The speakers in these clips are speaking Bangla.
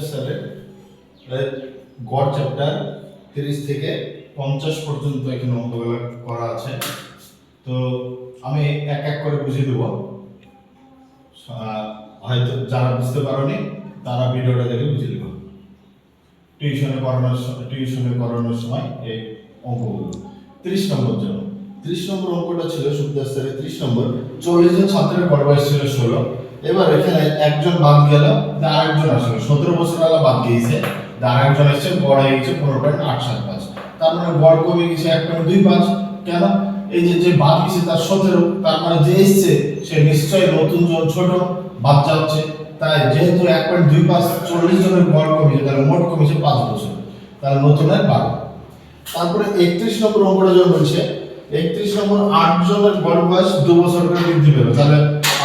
স্যারের গড় চ্যাপ্টার 30 থেকে 50 পর্যন্ত এখানে অঙ্কগুলো করা আছে। তো আমি এক এক করে বুঝিয়ে দেবো, হয়তো যারা বুঝতে পারোনি তারা ভিডিওটা দেখে বুঝে দেবো। টিউশনে করানোর সময় এই অঙ্কগুলো 30 নম্বর জন্য 30 নম্বর অঙ্কটা ছিল সুবিধা স্যারের 30 নম্বর। 40 জন ছাত্রের গড় বয়স ছিল 16। এবার এখানে একজন বাদ গেল, আরেকজন আসলো 17 বছর আগে বাদ গিয়েছে, আরেকজন এসেছে, গড় হয়ে গেছে 15.875। তার মানে গড় কমে গেছে 1.25। কেন? এই যে বাদ গেছে তার 17, তার মানে যে এসেছে সে নিশ্চয়ই নতুন জন ছোট বাচ্চা হচ্ছে, তাই যেহেতু 1.25 40 জনের গড় কমেছে, তাহলে মোট কমেছে 5 বছর, তাহলে নতুনের 12। তারপরে 31 নম্বর অঙ্কটা যখন বলছে 31 নম্বর 8 জনের গড় বয়স 2 বছর করে বৃদ্ধি পেল, তাহলে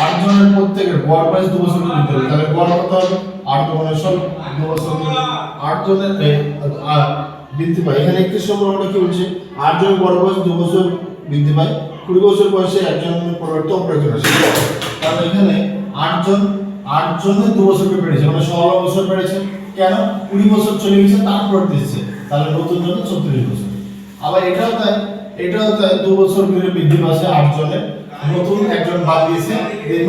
8 জনের প্রত্যেকের গড় বয়স 2 বছর করে বৃদ্ধি পেল, তাহলে গড় কত হবে? 8 দুগুণে 16, 2 বছর 8 জনের বৃদ্ধি পায়। এখানে 31 নম্বর অঙ্কটা কি বলছে? 8 জনের গড় বয়স 2 বছর বৃদ্ধি পায়, 20 বছর বয়সে একজনের পরিবর্তে অপরজন আসে। তাহলে এখানে 8 জনের 2 বছর করে বেড়েছে, মানে 16 বছর বেড়েছে। কেন? 20 বছর চলে গেছে, তারপর দিচ্ছে, তাহলে নতুন জন 34 বছর। আবার এটাও তাই 2 বছর করে বৃদ্ধি পাচ্ছে 8 জনের, নতুন একজন বাদ দিয়েছে,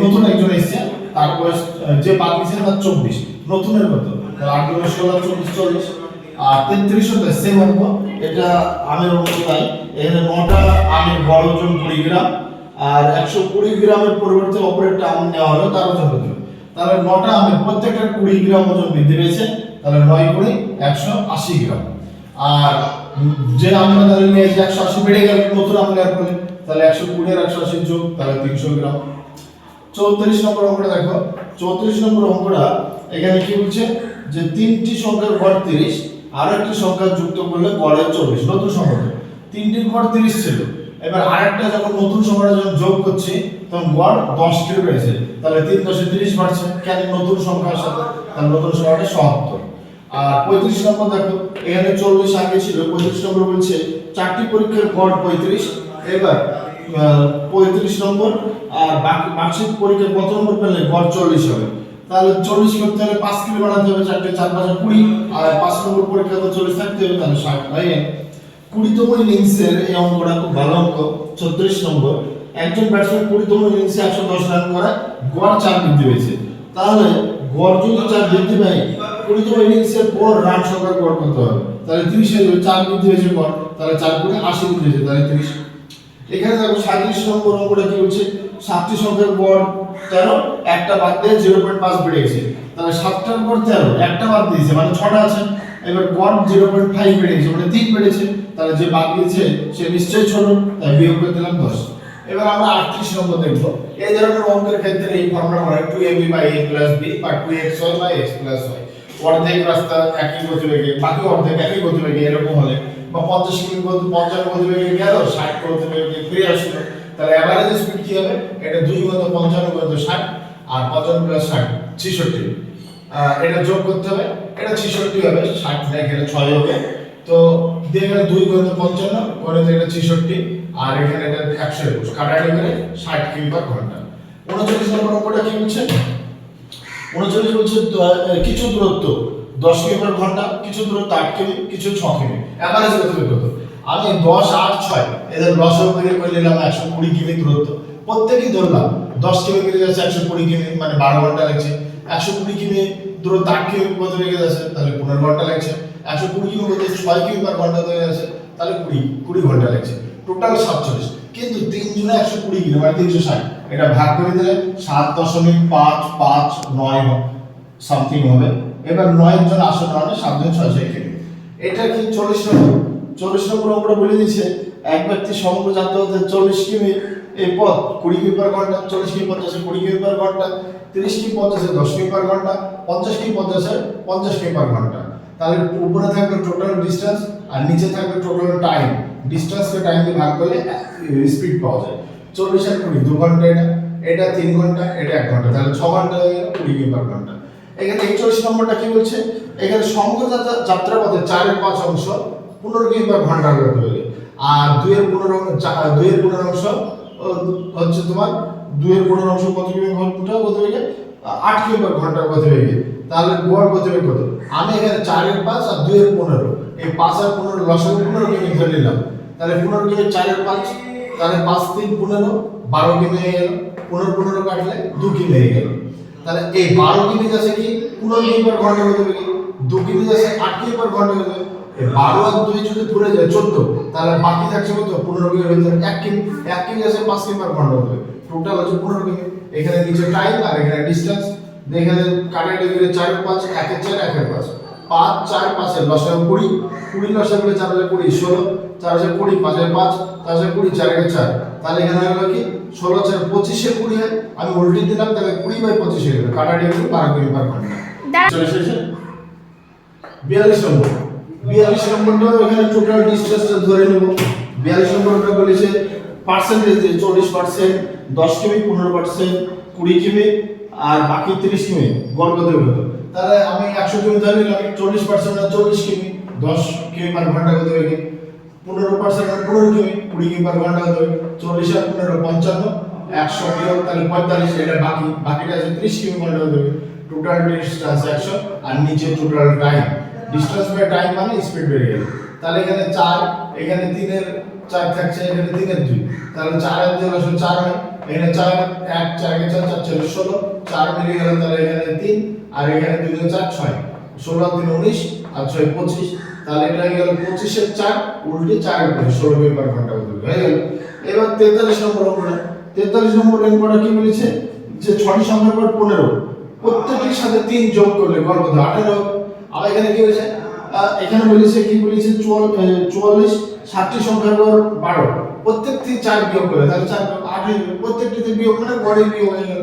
নতুন একজন এসেছে, তার বয়স যে বাদ দিয়েছে তার 24, নতুনের কত? 8 গুণে 16 24 40। আর 33 তাই সেম অঙ্ক, এটা আমের অঙ্ক। তাই এখানে 9টা আমের গড় ওজন 20 গ্রাম, আর 120 গ্রামের পরিবর্তে অপর একটা আম নেওয়া হলো, তার ওজন কত? তাহলে 9টা আমের প্রত্যেকটা 20 গ্রাম ওজন বৃদ্ধি পেয়েছে, তাহলে 9 গুণে 180 গ্রাম। আর যে আমরা তাহলে নিয়েছি 180 বেড়ে গেল নতুন আম নেওয়ার ফলে, তাহলে 120 আর 180 যোগ, তাহলে 300 গ্রাম। 34 নম্বর অঙ্কটা দেখো, 34 নম্বর অঙ্কটা এখানে কি বলছে যে তিনটি সংখ্যার গড় 30, আর একটি সংখ্যা যুক্ত করলে গড় হয় 40, নতুন সংখ্যা। তিনটির গড় 30 ছিল, এবার আরেকটা যখন নতুন সংখ্যাটা যখন যোগ করছি তখন গড় 10 করে বেড়েছে, তাহলে 3 10 30 বাড়ছে। কেন? নতুন সংখ্যার সাথে, তাহলে নতুন সংখ্যাটা 77। আর 35 নম্বর দেখো, এখানে 40 আগে ছিল, 35 নম্বর বলছে চারটি পরীক্ষার গড় 35। এবার 35 নম্বর আর বার্ষিক পরীক্ষা কত নম্বর পেলে গড় 40 হবে, তাহলে 40 করতে হলে 5 কিলো বাড়াতে হবে, 4 4 5 20, আর 5 নম্বর পরীক্ষা তো 40 থাকতে হবে, তাহলে 60 বাই 20তম ইনিংসের এই অঙ্কটা খুব ভালো অঙ্ক। 36 নম্বর, একজন ব্যাটসম্যান 20তম ইনিংসে 110 রান করে গড় 4 বৃদ্ধি পেয়েছে, তাহলে গড় যদি 4 বৃদ্ধি পায় 20তম ইনিংসের পর রান সংখ্যা গড় কত হবে? তাহলে 30 এর 4 বৃদ্ধি হয়েছে গড়, তাহলে 4 গুণে 80 বৃদ্ধি হয়েছে, তাহলে 30। এখানে দেখো 37 নম্বর অঙ্কটা কি বলছে? 7টি সংখ্যার গড় 13, একটা বাদ দিয়ে 0.5 বেড়ে গেছে, তাহলে 7টার পর 13, একটা বাদ দিয়েছে মানে 6টা আছে, এবার গড় 0.5 বেড়ে গেছে মানে 3 বেড়েছে, তাহলে যে বাদ দিয়েছে সে নিশ্চয়ই ছোট, তাই বিয়োগ করে দিলাম 10। এবার আমরা 38 নম্বর দেখব। এই ধরনের অঙ্কের ক্ষেত্রে এই ফর্মুলা হয় 2ab / a + b বা 2xy / x + y। অর্ধেক রাস্তা একই গতিবেগে, বাকি অর্ধেক একই গতিবেগে, এরকম হলে, বা 50 কিমি 50 গতিবেগে গেল, 60 গতিবেগে ফিরে আসলো, তাহলে এভারেজ স্পিড কি হবে? এটা 2 × 55 × 60, আর 55 + 60 66। এটা যোগ করতে হবে, এটা 66 হবে, 60 না এখানে 6 হবে, তো এখানে 2 × 55 করে এটা 66, আর এখানে এটা 121 কাটাকাটি করে 60 কিমি/ঘন্টা। 39 নম্বর অঙ্কটা কি বলছে? 39 বলছে কিছু দূরত্ব 10 কিমি/ঘন্টা, কিছু দূরত্ব 8 কিমি, কিছু 6 কিমি, এভারেজ কত? আমি 10 8 6 এদের লসাগু বের করে নিলাম, 120 কিমি দূরত্ব, প্রত্যেকই ধরলাম 10 কিমি বেরিয়ে যাচ্ছে 120 কিমি, মানে 12 ঘন্টা লাগছে। 120 কিমি দূরত্ব 8 কিমি কত বেরিয়ে যাচ্ছে, তাহলে 15 ঘন্টা লাগছে। 120 কিমি বলতে 6 কিমি/ঘন্টা হয়ে যাচ্ছে, তাহলে 20 ঘন্টা লাগছে, টোটাল 47। কিন্তু 3 জনে 120 কিমি মানে 360, এটা ভাগ করে দিলে 7.559 সামথিং হবে। এবার 9 জন আসন মানে 7 জন 600 কিমি। এটা কি 40 নম্বর? 40 নম্বর অঙ্কটা বলে দিয়েছে এক ব্যক্তি সমগ্র যাত্রা হতে 40 কিমি এই পথ 20 কিমি/ঘন্টা, 40 কিমি 50 20 কিমি/ঘন্টা, 30 কিমি 50 10 কিমি/ঘন্টা, 50 কিমি 50 কিমি/ঘন্টা। তাহলে উপরে থাকবে টোটাল ডিসটেন্স আর নিচে থাকবে টোটাল টাইম। ডিসটেন্সকে টাইম দিয়ে ভাগ করলে স্পিড পাওয়া যায়। 40 আর 20 2 ঘন্টা, এটা 3 ঘন্টা, এটা 1 ঘন্টা, তাহলে 6 ঘন্টা হয়ে গেল 20 কিমি/ঘন্টা। এখানে 41 নম্বরটা কি বলছে? এখানে সমগ্র যাত্রাপথে 4 এর 5 অংশ 15 কিমি/ঘন্টা করতে হবে, আর 2 এর 15 অংশ হচ্ছে তোমার 2 এর 15 অংশ কত কিমি/ঘন্টা গতিবেগে? 8 কিমি/ঘন্টা গতিবেগে, তাহলে গড় গতিবেগ কত? আমি এখানে 4 এর 5 আর 2 এর 15, এই 5 আর 15 লসাগু 15 কিমি ধরে নিলাম। তাহলে 15 কিমি 4 এর 5, তাহলে 5 3 15, 12 কিমি হয়ে গেল। 15 15 কাটলে 2 কিমি হয়ে গেল। তাহলে এই 12 কিমি যাচ্ছে কি 15 কিমি পার ঘন্টা গতিবেগ, 2 কিমি যাচ্ছে 8 কিমি পার ঘন্টা গতিবেগ। এই 12 আর 2 যদি ধরে যায় 14, তাহলে বাকি থাকছে কত? 15 কিমি ভিতরে 1 কিমি, 1 কিমি যাচ্ছে 5 কিমি পার ঘন্টা গতিবেগ। টোটাল হচ্ছে 15 কিমি। এখানে নিচে টাইম আর এখানে ডিসটেন্স। এখানে কাটাকাটি করে 4 এর 5, 1 এর 4, 1 এর 5, 5 4 5 এর লসাগু 20, 20 লসাগু 4 এর 20 16, 4 এর 20, 5 এর 5, 5 এর 20, 4 এর 4। তাহলে এখানে হলো কি 16 4 25 এর 20 হয়। আমি উল্টে দিলাম, তাহলে 20/25 হয়ে গেল। কাটাকাটি করে 12 কিমি পার ঘন্টা। চলে এসেছে 42 নম্বর। 42 নম্বরটাও এখানে টোটাল ডিসটেন্সটা ধরে নেব। 42 নম্বরটা বলেছে পার্সেন্টেজ দিয়ে 40%, 10 কিমি, 15%, 20 কিমি আর বাকি 30 কিমি গড় গতিবেগ কত? তাহলে আমি 100 কিমি ধরে নিলাম, 40% না 40 কিমি, 10 কিমি পার ঘন্টা গতিবেগে। 15% না 15 কিমি, 20 কিমি পার ঘন্টা গতিবেগে। 40 আর 15 55, 100 বিয়োগ তাহলে 45, এটা বাকিটা আছে 30 কিমি ঘন্টা গতিবেগে। টোটাল ডিসটেন্স 100 আর নিচে total time. Distance by time মানে স্পিড বেড়ে গেল। তাহলে এখানে 4, এখানে 3 এর 4 থাকছে, এখানে 3 এর 2, তাহলে 4 এর 2 হলো 4 হয়। এখানে 4 1 4 কে 4 4 4 16, 4 মিলে গেল, তাহলে এখানে 3 আর এখানে 2 4 6, 16 3 19 আর 6 25, তাহলে এটা হয়ে গেল 25 এর 4 উল্টে 4 এর 25, 16 কিমি পার ঘন্টা হয়ে গেল। এবার 43 নম্বর অঙ্কটা। 43 নম্বর অঙ্কটা কি বলেছে যে 6টি সংখ্যার পর 15 প্রত্যেকটির সাথে 3 যোগ করলে গড় কত? 18। আর এখানে কি বলেছে? এখানে বলেছে কি বলেছে 44, 7টি সংখ্যার পর 12 প্রত্যেকটি 4 বিয়োগ করে, তাহলে 4 8 হয়ে যাবে। প্রত্যেকটিতে বিয়োগ মানে গড়ে বিয়োগ হয়ে গেল।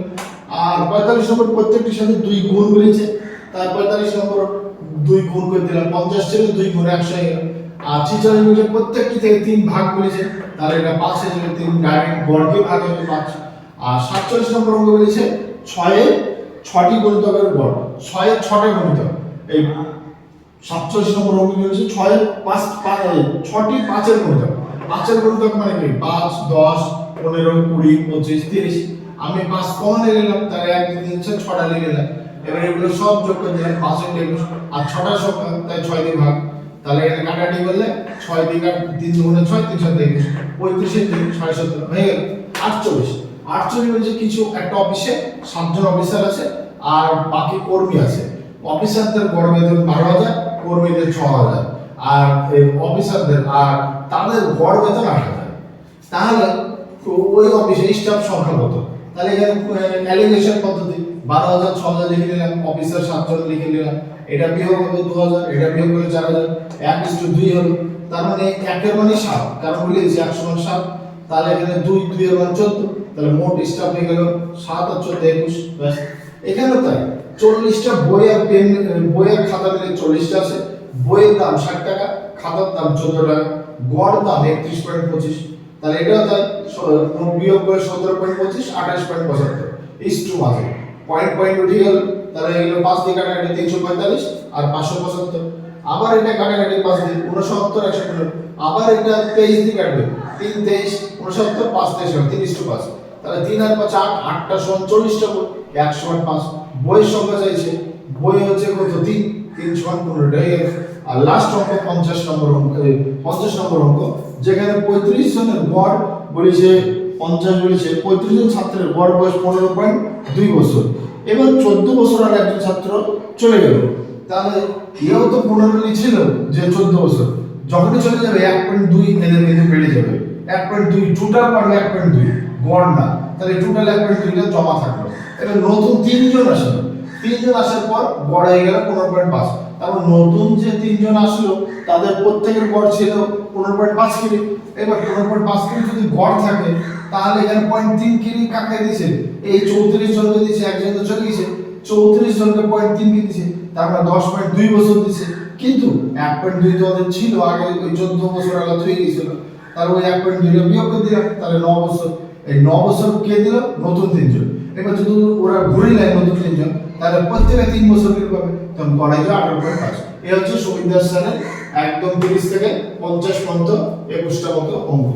আর 45 নম্বর প্রত্যেকটির সাথে 2 গুণ বলেছে, তার 45 নম্বর 2 গুণ করে দিলাম, 50 ছিল 2 গুণ 100 হয়ে গেল। আর 46 বলেছে প্রত্যেকটি থেকে 3 ভাগ বলেছে, তাহলে এটা 5 হয়ে যাবে, 3 ডাইরেক্ট গড়কে ভাগ হবে 5। আর 47 নম্বর অঙ্ক বলেছে 6 এর 6টি গুণিতকের গড়, 6 এর 6টা গুণিতক। এই 47 নম্বর অঙ্ক বলেছে 6 এর 6টি 5 এর গুণিতক। 5 এর গুণিতক মানে কি? 5 10 15 20 25 30। আমি 5 কমন নিয়ে নিলাম, তাহলে 1 2 3 4 6টা নিয়ে নিলাম। এবার এগুলো সব যোগ করে দিলাম, 5 এর 21 আর 6টা সংখ্যা, তাই 6 দিয়ে ভাগ। তাহলে এখানে কাটাকাটি করলে 6 দিয়ে 3 গুণে 6 3 7 21, 35 এর 3 17.5 হয়ে গেল। 48 48 বলছে কিছু একটা অফিসে 7 জন অফিসার আছে আর বাকি কর্মী আছে। অফিসারদের গড় বেতন 12,000, কর্মীদের 6,000, আর অফিসারদের আর তাদের গড় বেতন 8,000। তাহলে ওই অফিসে স্টাফ সংখ্যা কত? তাহলে এখানে অ্যালিগেশন পদ্ধতি 12,000 6,000 লিখে নিলাম, অফিসার 7 জন লিখে নিলাম, এটা বিয়োগ হবে 2,000, এটা বিয়োগ করলে 4,000, 1:2 হলো। তার মানে 1 এর মানে 7, কারণ বলেছি 100 মান 7। তাহলে এখানে 2 এর মান 14, তাহলে মোট স্টাফ হয়ে গেল 7 আর 14 21। ব্যাস এখানে তাই 40টা বই আর পেন, বইয়ের খাতা মিলে 40টা আছে। বইয়ের দাম 60 টাকা, খাতার দাম 14 টাকা, গড় দাম 31.25। তাহলে এটাও তাই বিয়োগ করে 17.25 28.75 ইস্টু মাঝে পয়েন্ট উঠে গেল। তাহলে এগুলো 5 দিয়ে কাটাকাটি 345 আর 575। আবার এটা কাটাকাটি 5 দিয়ে 69 115। আবার এটা 23 দিয়ে কাটবে, 3 23 69 5 23 3:5। তাহলে 3 আর 5 8, 8টা সমান 40টা বই, 1 সমান 5। বইয়ের সংখ্যা চাইছে, বই হচ্ছে কত? 3 3 সমান 15টা হয়ে গেল। আর লাস্ট অঙ্ক 50 নম্বর অঙ্ক, 50 নম্বর অঙ্ক যেখানে 35 জনের গড় বলেছে 50 বলেছে 35 জন ছাত্রের গড় বয়স 15.2 বছর। এবার 14 বছর আর একজন ছাত্র চলে গেল, তাহলে এও তো 15 ছিল যে 14 বছর, যখনই চলে যাবে 1.2 এদের কিন্তু বেড়ে যাবে। 1.2 টোটাল পারলে 1.2 গড় না, তাহলে টোটাল 1.2 টা জমা থাকলো। এটা নতুন 3 জন আসলো, 3 জন আসার পর গড় হয়ে গেল 15.5। তারপর নতুন যে 3 জন আসলো তাদের প্রত্যেকের গড় ছিল 15.5 কিমি। এবার 15.5 কিমি যদি গড় থাকে, তাহলে এখানে 0.3 কিমি কাকে দিয়েছে? এই 34 জনকে দিয়েছে, একজন তো চলে গেছে, 34 জনকে 0.3 কিমি দিয়েছে, তার মানে 10.2 বছর দিয়েছে। কিন্তু 1.2 তো ওদের ছিল আগে, ওই 14 বছর আগে হয়ে গিয়েছিল, তাহলে ওই 1.2 টা বিয়োগ করে দিলাম, তাহলে 9 বছর। এই 9 বছর কে দিল? নতুন 3 জন। এবার যদি ওরা ঘুরে নেয় নতুন 3 জন, তাহলে প্রত্যেকে 3 বছর করে পাবে, তখন গড়াই যাবে 18.5। এই হচ্ছে সুবিন্দার স্যারের একদম 30 থেকে 50 পর্যন্ত 21টা মতো অঙ্ক।